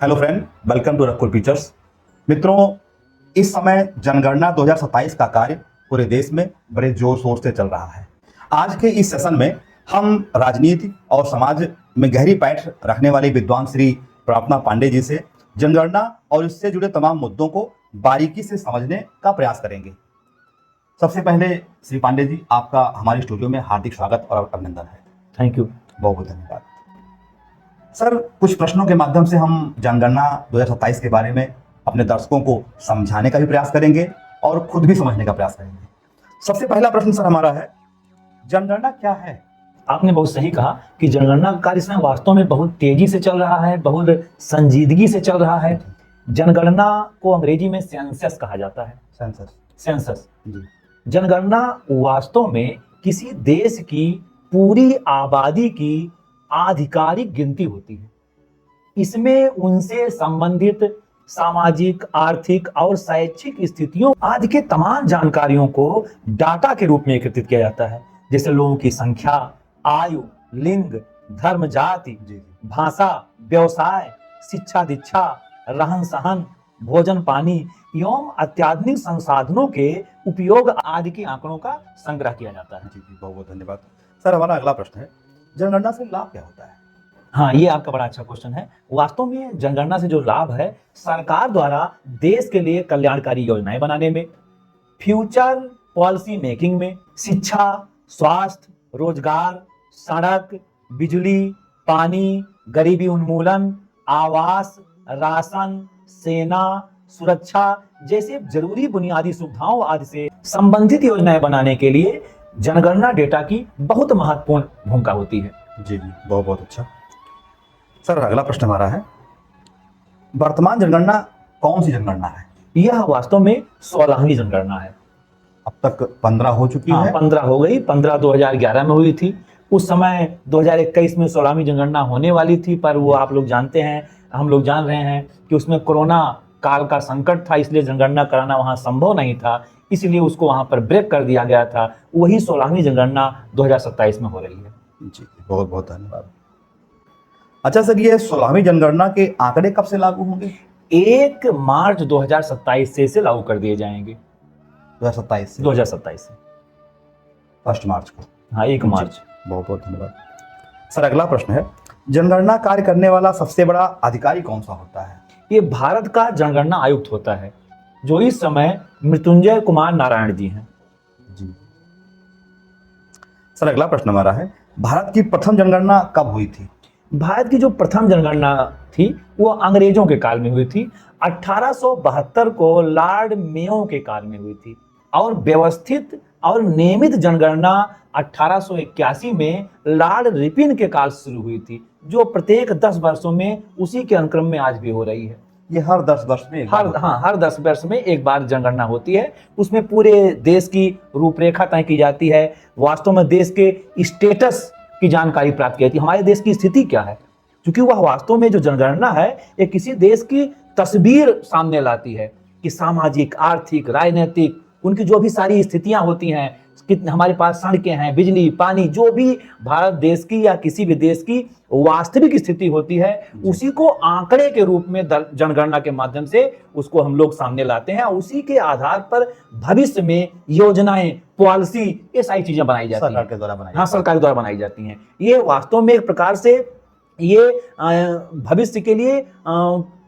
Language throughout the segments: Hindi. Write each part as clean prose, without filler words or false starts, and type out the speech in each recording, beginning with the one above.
Hello friend, welcome to Rakul pictures. मित्रों, इस समय जनगणना 2027 का कार्य पूरे देश में बड़े जोर शोर से चल रहा है। आज के इस सेशन में हम राजनीति और समाज में गहरी पैठ रखने वाले विद्वान श्री प्रार्थना पांडे जी से जनगणना और इससे जुड़े तमाम मुद्दों को बारीकी से समझने का प्रयास करेंगे। सबसे पहले श्री पांडे जी, आपका हमारे स्टूडियो में हार्दिक स्वागत और अभिनंदन है। Thank you. बहुत बहुत धन्यवाद। सर, कुछ प्रश्नों के माध्यम से हम जनगणना 2027 के बारे में अपने दर्शकों को समझाने का भी प्रयास करेंगे और खुद भी समझने का प्रयास करेंगे। सबसे पहला प्रश्न सर हमारा है, जनगणना क्या है? आपने बहुत सही कहा कि जनगणना का कार्य इसमें वास्तव में बहुत तेजी से चल रहा है, बहुत संजीदगी से चल रहा है। जनगणना को अंग्रेजी में सेंसस कहा जाता है। सेंसस जी। जनगणना वास्तव में किसी देश की पूरी आबादी की आधिकारिक गिनती होती है। इसमें उनसे संबंधित सामाजिक, आर्थिक और शैक्षिक स्थितियों आदि के तमाम जानकारियों को डाटा के रूप में एकत्रित किया जाता है, जैसे लोगों की संख्या, आयु, लिंग, धर्म, जाति, भाषा, व्यवसाय, शिक्षा दीक्षा, रहन सहन, भोजन पानी एवं अत्याधुनिक संसाधनों के उपयोग आदि के आंकड़ों का संग्रह किया जाता है। जी, बहुत बहुत धन्यवाद। सर, हमारा अगला प्रश्न है, जनगणना से लाभ क्या होता है? हाँ, ये आपका बड़ा अच्छा क्वेश्चन है। वास्तव में जनगणना से जो लाभ है, सरकार द्वारा देश के लिए कल्याणकारी योजनाएं बनाने में, फ्यूचर पॉलिसी मेकिंग में, शिक्षा, स्वास्थ्य, रोजगार, सड़क, बिजली, पानी, गरीबी उन्मूलन, आवास, राशन, सेना, सुरक्षा जैसे जरूरी बुनियादी सुविधाओं आदि से संबंधित योजनाएं बनाने के लिए जनगणना डेटा की बहुत महत्वपूर्ण भूमिका होती है। जी, बहुत बहुत अच्छा। सर, अगला प्रश्न हमारा है, वर्तमान जनगणना कौन सी जनगणना है? यह वास्तव में 16वीं जनगणना है। अब तक 15 हो चुकी है। 15 हो गई। 15 2011 में हुई थी। उस समय 2021 में 16वीं जनगणना होने वाली थी, पर वो आप लोग जानते हैं, हम लोग जान रहे हैं कि उसमें कोरोना काल का संकट था, इसलिए जनगणना कराना वहाँ संभव नहीं था, इसलिए उसको वहाँ पर ब्रेक कर दिया गया था। वही 16वीं जनगणना 2027 में हो रही है। जी, बहुत बहुत धन्यवाद। अच्छा सर, ये 16वीं जनगणना के आंकड़े कब से लागू होंगे? 1 मार्च 2027 से लागू कर दिए जाएंगे। 2027 से? 2027 से 1 मार्च को। हाँ, 1 मार्च। बहुत बहुत धन्यवाद। सर, अगला प्रश्न है, जनगणना कार्य करने वाला सबसे बड़ा अधिकारी कौन सा होता है? ये भारत का जनगणना आयुक्त होता है, जो इस समय मृत्युंजय कुमार नारायण जी हैं। जी। सर, अगला प्रश्न हमारा है, भारत की प्रथम जनगणना कब हुई थी? भारत की जो प्रथम जनगणना थी वो अंग्रेजों के काल में हुई थी। 1872 को लॉर्ड मेयो के काल में हुई थी और व्यवस्थित और नियमित जनगणना 1881 में लॉर्ड रिपिन के काल से शुरू हुई थी, जो प्रत्येक 10 वर्षों में उसी के अनुक्रम में आज भी हो रही है। ये हर 10 वर्ष में एक बार होती है। हर 10 वर्ष में एक बार जनगणना होती है। उसमें पूरे देश की रूपरेखा तय की जाती है। वास्तव में देश के स्टेटस की जानकारी प्राप्त की जाती है, हमारे देश की स्थिति क्या है, क्योंकि वह वास्तव में जो जनगणना है ये किसी देश की तस्वीर सामने लाती है कि सामाजिक, आर्थिक, राजनीतिक उनकी जो भी सारी स्थितियां होती हैं, कितने हमारे पास सड़कें हैं, बिजली, पानी, जो भी भारत देश की या किसी भी देश की वास्तविक स्थिति होती है, उसी को आंकड़े के रूप में जनगणना के माध्यम से उसको हम लोग सामने लाते हैं। उसी के आधार पर भविष्य में योजनाएं, पॉलिसी, ये सारी चीजें बनाई जाती हैं, सरकार के द्वारा बनाई। हाँ, सरकार द्वारा बनाई जाती हैं। ये वास्तव में एक प्रकार से ये भविष्य के लिए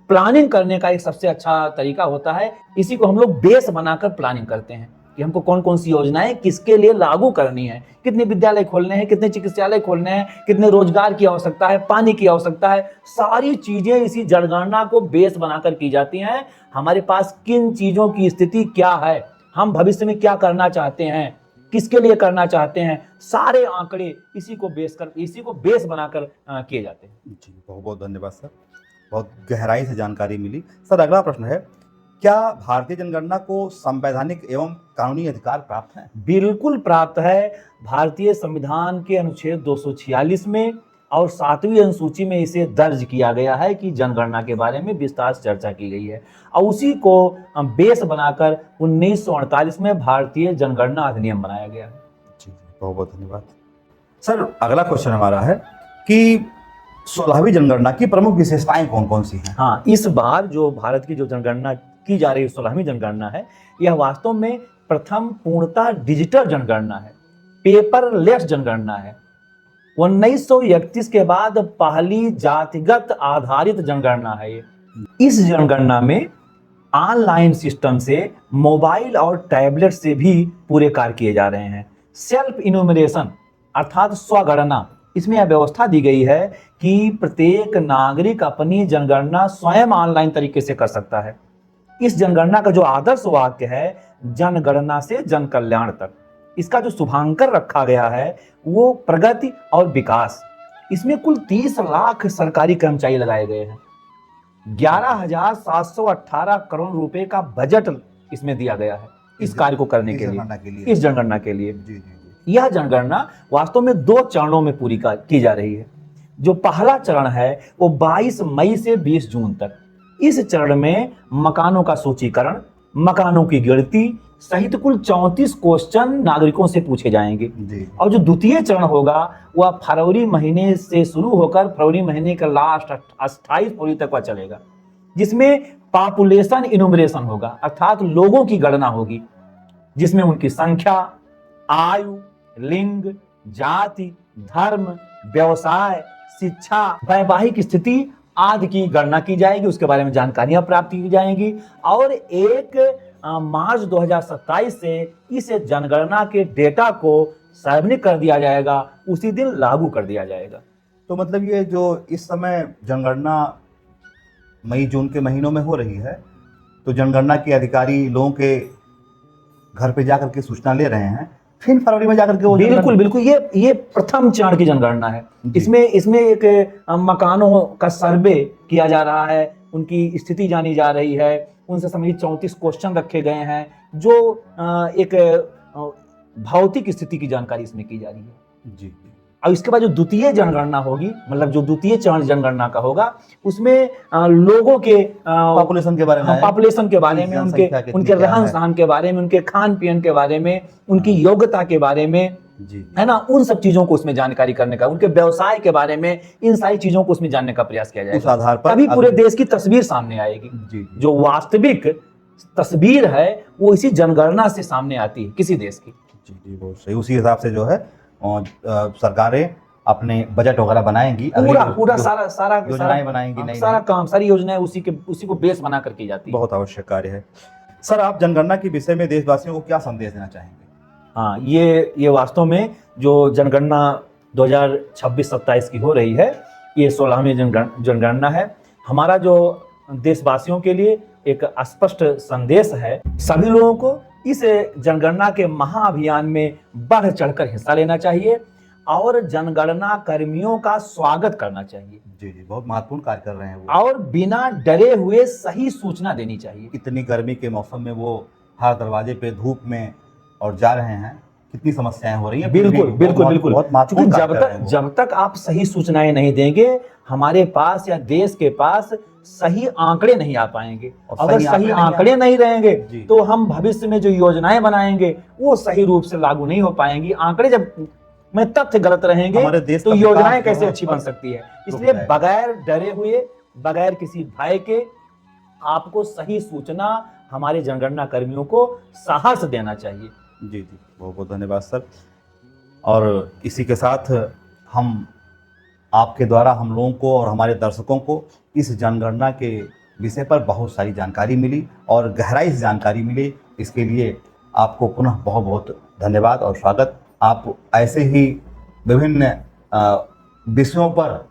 प्लानिंग करने का एक सबसे अच्छा तरीका होता है। इसी को हम लोग बेस बनाकर प्लानिंग करते हैं कि हमको कौन कौन सी योजनाएं किसके लिए लागू करनी है, कितने विद्यालय खोलने हैं, कितने चिकित्सालय खोलने हैं, कितने रोजगार की आवश्यकता है, पानी की आवश्यकता है। सारी चीजें इसी जनगणना को बेस बनाकर की जाती हैं। हमारे पास किन चीजों की स्थिति क्या है, हम भविष्य में क्या करना चाहते हैं, किसके लिए करना चाहते हैं, सारे आंकड़े इसी को बेस बनाकर किए जाते हैं। जी, बहुत बहुत धन्यवाद सर, बहुत गहराई से जानकारी मिली। सर, अगला प्रश्न है, क्या भारतीय जनगणना को संवैधानिक एवं कानूनी अधिकार प्राप्त है? बिल्कुल प्राप्त है। भारतीय संविधान के अनुच्छेद 246 में और 7वीं अनुसूची में इसे दर्ज किया गया है कि जनगणना के बारे में विस्तार से चर्चा की गई है और उसी को बेस बनाकर 1948 में भारतीय जनगणना अधिनियम बनाया गया है। जी, बहुत बहुत धन्यवाद। सर, अगला क्वेश्चन हमारा है कि 16वीं जनगणना की प्रमुख विशेषताएं कौन कौन सी हैं? हाँ, इस बार जो भारत की जो जनगणना की जा रही है, 16वीं जनगणना है, यह वास्तव में प्रथम पूर्णतः डिजिटल जनगणना है, पेपरलेस जनगणना है। 1931 के बाद पहली जातिगत आधारित जनगणना है ये। इस जनगणना में ऑनलाइन सिस्टम से मोबाइल और टैबलेट से भी पूरे कार्य किए जा रहे हैं। सेल्फ इन्यूमरेशन अर्थात स्वगणना, इसमें यह व्यवस्था दी गई है कि प्रत्येक नागरिक अपनी जनगणना स्वयं ऑनलाइन तरीके से कर सकता है। इस जनगणना का जो आदर्श वाक्य है, जनगणना से जन कल्याण तक, इसका जो शुभांकर रखा गया है वो प्रगति और विकास। इसमें कुल 30 लाख सरकारी कर्मचारी लगाए गए हैं। 11,718 करोड़ रुपए का बजट इसमें दिया गया है इस कार्य को करने के लिए, इस जनगणना के लिए। जी जी। यह जनगणना वास्तव में 2 चरणों में पूरी की जा रही है। जो पहला चरण है वो 22 मई से 20 जून तक। इस चरण में मकानों का सूचीकरण, मकानों की गिनती सहित कुल 34 क्वेश्चन नागरिकों से पूछे जाएंगे जी। और जो द्वितीय चरण होगा वह फरवरी महीने से शुरू होकर फरवरी महीने का लास्ट 28 फरवरी तक वह चलेगा, जिसमें पॉपुलेशन इन्यूमरेशन होगा अर्थात लोगों की गणना होगी, जिसमें उनकी संख्या, आयु, लिंग, जाति, धर्म, व्यवसाय, शिक्षा, वैवाहिक स्थिति आदि की गणना की जाएगी। उसके बारे में जानकारियां प्राप्त की जाएंगी और 1 मार्च 2027 से इस जनगणना के डेटा को सार्वजनिक कर दिया जाएगा, उसी दिन लागू कर दिया जाएगा। तो मतलब ये जो इस समय जनगणना मई जून के महीनों में हो रही है, तो जनगणना के अधिकारी लोगों के घर पे जाकर के सूचना ले रहे हैं, फिर फरवरी में जाकर के वो बिल्कुल बिल्कुल, ये प्रथम चरण की जनगणना है। इसमें एक मकानों का सर्वे किया जा रहा है, उनकी स्थिति जानी जा रही है, उनसे संबंधित 34 क्वेश्चन रखे गए हैं, जो एक भौतिक स्थिति की जानकारी इसमें की जा रही है। जी। और इसके बाद जो द्वितीय जनगणना होगी, मतलब जो द्वितीय चरण जनगणना का होगा, उसमें लोगों के पॉपुलेशन के बारे में, पॉपुलेशन के बारे में, उनके रहन सहन के बारे में, उनके खान पीन के बारे में, उनकी योग्यता के बारे में, जी, है ना, उन सब चीजों को उसमें जानकारी करने का, उनके व्यवसाय के बारे में, इन सारी चीजों को उसमें जानने का प्रयास किया उस जाएगा। आधार पर तभी पूरे देश की तस्वीर सामने आएगी। जी। जो वास्तविक तस्वीर है वो इसी जनगणना से सामने आती है किसी देश की। जी जी, बहुत सही। उसी हिसाब से जो है सरकारें अपने बजट वगैरह बनाएंगी, पूरा सारा योजनाएं बनाएंगी, नई सारा काम, सारी योजनाएं उसी को बेस बना कर की जाती है। बहुत आवश्यक कार्य है। सर, आप जनगणना के विषय में देशवासियों को क्या संदेश देना चाहेंगे? हाँ, ये वास्तव में जो जनगणना 2026-27 की हो रही है, ये 16वीं जनगणना है। हमारा जो देशवासियों के लिए एक स्पष्ट संदेश है, सभी लोगों को इस जनगणना के महाअभियान में बढ़ चढ़कर हिस्सा लेना चाहिए और जनगणना कर्मियों का स्वागत करना चाहिए। जी जी, बहुत महत्वपूर्ण कार्य कर रहे हैं वो। और बिना डरे हुए सही सूचना देनी चाहिए। इतनी गर्मी के मौसम में वो हर दरवाजे पे धूप में और जा रहे हैं, कितनी समस्याएं हो रही हैं। बिल्कुल बिल्कुल बिल्कुल, बहुत महत्वपूर्ण कार्य कर रहे हैं वो। जब तक आप सही सूचनाएं नहीं देंगे, हमारे पास या देश के पास सही आंकड़े नहीं आ पाएंगे। अगर सही आंकड़े नहीं रहेंगे तो हम भविष्य में जो योजनाएं बनाएंगे वो सही रूप से लागू नहीं हो पाएंगी। आंकड़े जब में तथ्य गलत रहेंगे तो योजनाएं कैसे अच्छी बन सकती है। इसलिए बगैर डरे हुए, बगैर किसी भय के आपको सही सूचना हमारे जनगणना कर्मियों को साहस देना चाहिए। जी जी, बहुत बहुत धन्यवाद सर। और इसी के साथ हम आपके द्वारा हम लोगों को और हमारे दर्शकों को इस जनगणना के विषय पर बहुत सारी जानकारी मिली और गहराई से जानकारी मिली। इसके लिए आपको पुनः बहुत बहुत धन्यवाद और स्वागत। आप ऐसे ही विभिन्न विषयों पर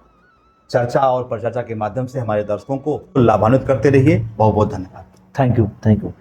चर्चा और परिचर्चा के माध्यम से हमारे दर्शकों को लाभान्वित करते रहिए। बहुत बहुत धन्यवाद। Thank you.